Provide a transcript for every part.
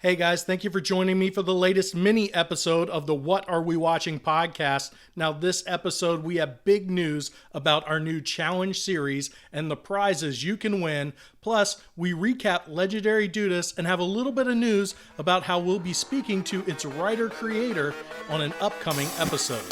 Hey guys, thank you for joining me for the latest mini episode of the What Are We Watching podcast. Now this episode we have big news about our new challenge series and the prizes you can win. Plus we recap Legendary Dudas and have a little bit of news about how we'll be speaking to its writer-creator on an upcoming episode.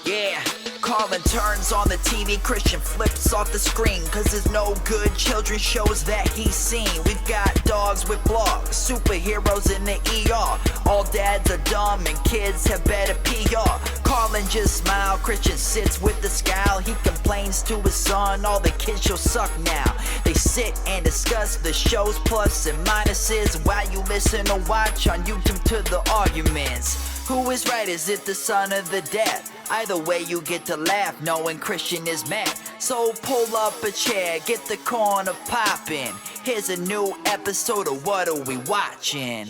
Yeah, Carlin turns on the TV, Christian flips off the screen, cause there's no good children's shows that he's seen. We've got dogs with blogs, superheroes in the ER. All dads are dumb and kids have better PR. Carlin just smile, Christian sits with the scowl. He complains to his son, all the kids should suck now. They sit and discuss the show's plus and minuses while you listen or watch on YouTube to the arguments. Who is right? Is it the son or the dad? Either way you get to laugh knowing Christian is mad. So pull up a chair, get the corner poppin'. Here's a new episode of What Are We Watching?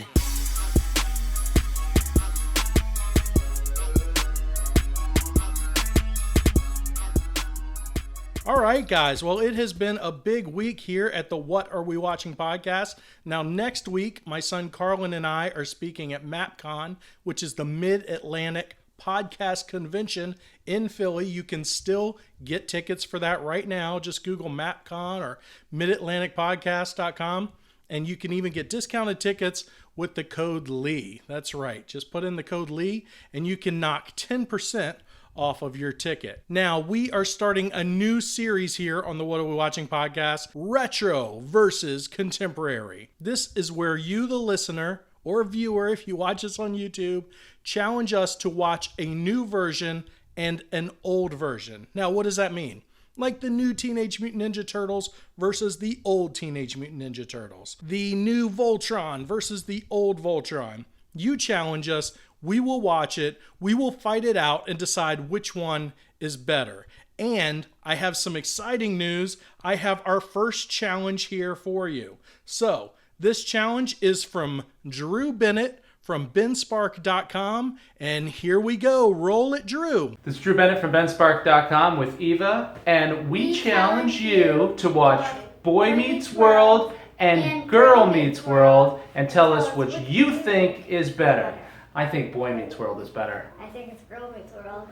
All right, guys. Well, it has been a big week here at the What Are We Watching podcast. Now, next week, my son Carlin and I are speaking at MapCon, which is the Mid-Atlantic Podcast Convention in Philly. You can still get tickets for that right now. Just Google MapCon or midatlanticpodcast.com, and you can even get discounted tickets with the code Lee. That's right. Just put in the code Lee, and you can knock 10% off of your ticket. Now, we are starting a new series here on the What Are We Watching podcast, Retro versus Contemporary. This is where you, the listener or viewer, if you watch us on YouTube, challenge us to watch a new version and an old version. Now, what does that mean? Like the new Teenage Mutant Ninja Turtles versus the old Teenage Mutant Ninja Turtles. The new Voltron versus the old Voltron. You challenge us, we will watch it, we will fight it out and decide which one is better. And I have some exciting news. I have our first challenge here for you. So, this challenge is from Drew Bennett from benspark.com, and here we go. Roll it, Drew. This is Drew Bennett from benspark.com with Eva, and we challenge you to watch Boy Meets World and Girl Meets World and tell us which you think is better. I think Boy Meets World is better. I think it's Girl Meets World.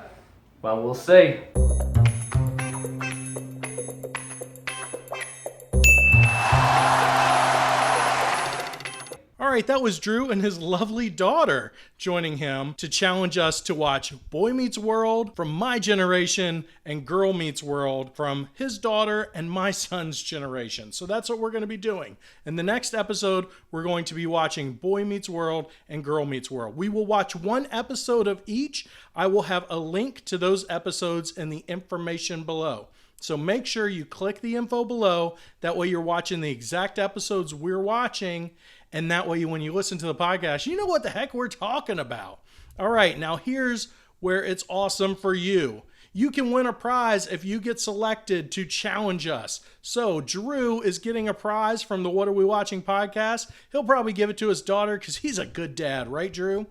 Well, we'll see. All right, that was Drew and his lovely daughter joining him to challenge us to watch Boy Meets World from my generation and Girl Meets World from his daughter and my son's generation. So that's what we're going to be doing. In the next episode, we're going to be watching Boy Meets World and Girl Meets World. We will watch one episode of each. I will have a link to those episodes in the information below. So make sure you click the info below. That way you're watching the exact episodes we're watching. And that way when you listen to the podcast, you know what the heck we're talking about. All right, now here's where it's awesome for you. You can win a prize if you get selected to challenge us. So Drew is getting a prize from the What Are We Watching podcast. He'll probably give it to his daughter because he's a good dad, right, Drew?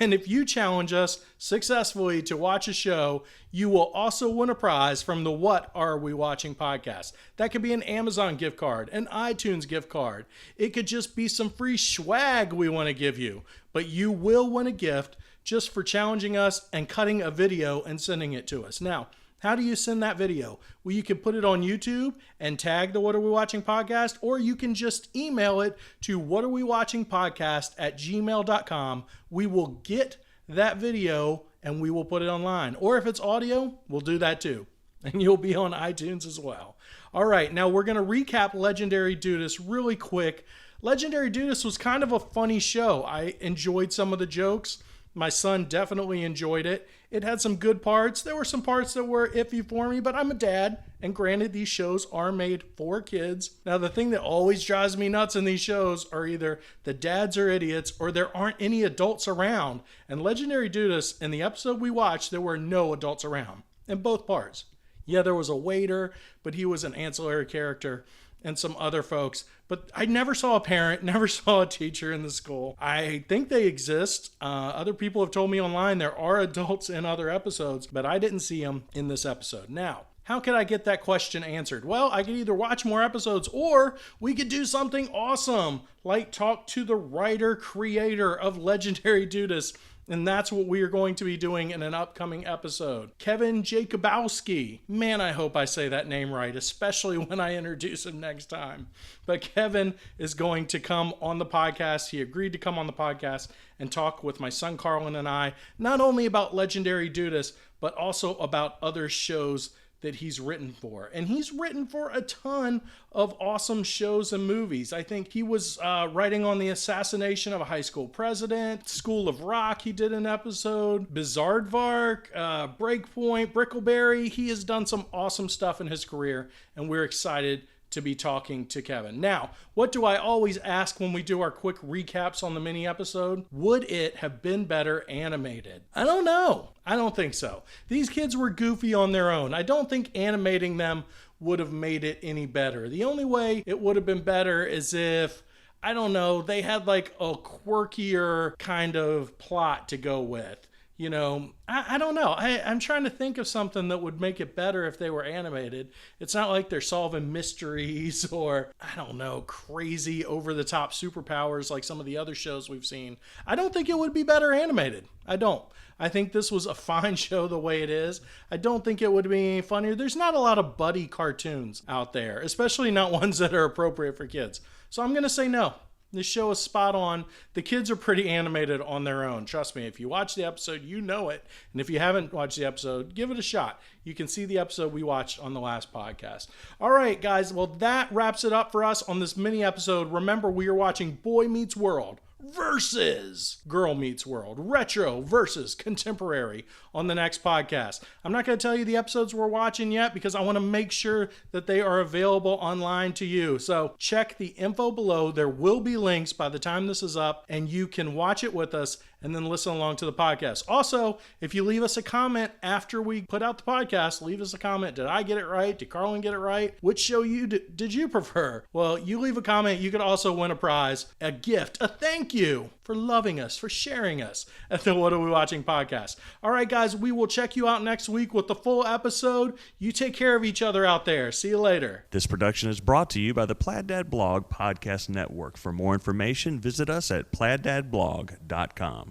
And if you challenge us successfully to watch a show, you will also win a prize from the What Are We Watching podcast. That could be an Amazon gift card, an iTunes gift card. It could just be some free swag we want to give you. But you will win a gift just for challenging us and cutting a video and sending it to us. Now, how do you send that video? Well, you can put it on YouTube and tag the What Are We Watching podcast, or you can just email it to whatareWeWatchingPodcast@gmail.com. We will get that video and we will put it online. Or if it's audio, we'll do that too. And you'll be on iTunes as well. All right, now we're going to recap Legendary Dudas really quick. Legendary Dudas was kind of a funny show. I enjoyed some of the jokes. My son definitely enjoyed it. It had some good parts. There were some parts that were iffy for me, but I'm a dad. And granted, these shows are made for kids. Now, the thing that always drives me nuts in these shows are either the dads are idiots or there aren't any adults around. And Legendary Dudas, in the episode we watched, there were no adults around in both parts. Yeah, there was a waiter, but he was an ancillary character. And some other folks, but I never saw a parent, never saw a teacher in the school. I think they exist. Other people have told me online there are adults in other episodes, but I didn't see them in this episode. Now, How could I get that question answered? Well, I could either watch more episodes or we could do something awesome, like talk to the writer, creator of legendary Dudas. And that's what we are going to be doing in an upcoming episode. Kevin Jacobowski. Man, I hope I say that name right, especially when I introduce him next time. But Kevin is going to come on the podcast. He agreed to come on the podcast and talk with my son Carlin and I, not only about legendary Dudas, but also about other shows that he's written for. And he's written for a ton of awesome shows and movies. I think he was writing on the assassination of a high school president, School of Rock, he did an episode, Bizarrevark, Breakpoint, Brickleberry. He has done some awesome stuff in his career, and we're excited to be talking to Kevin. Now, what do I always ask when we do our quick recaps on the mini episode? Would it have been better animated? I don't know. I don't think so. These kids were goofy on their own. I don't think animating them would have made it any better. The only way it would have been better is if, I don't know, they had like a quirkier kind of plot to go with. You know, I don't know. I'm trying to think of something that would make it better if they were animated. It's not like they're solving mysteries or, I don't know, crazy over-the-top superpowers like some of the other shows we've seen. I don't think it would be better animated. I don't. I think this was a fine show the way it is. I don't think it would be any funnier. There's not a lot of buddy cartoons out there, especially not ones that are appropriate for kids. So I'm going to say no. This show is spot on. The kids are pretty animated on their own. Trust me, if you watch the episode, you know it. And if you haven't watched the episode, give it a shot. You can see the episode we watched on the last podcast. All right, guys. Well, that wraps it up for us on this mini episode. Remember, we are watching Boy Meets World versus Girl Meets World, retro versus contemporary on the next podcast. I'm not going to tell you the episodes we're watching yet because I want to make sure that they are available online to you. So check the info below. There will be links by the time this is up, and you can watch it with us and then listen along to the podcast. Also, if you leave us a comment after we put out the podcast, leave us a comment. Did I get it right? Did Carlin get it right? Which show did you prefer? Well, you leave a comment. You could also win a prize, a gift, a thank you for loving us, for sharing us at the What Are We Watching podcast. All right, guys, we will check you out next week with the full episode. You take care of each other out there. See you later. This production is brought to you by the Plaid Dad Blog Podcast Network. For more information, visit us at pladdadblog.com.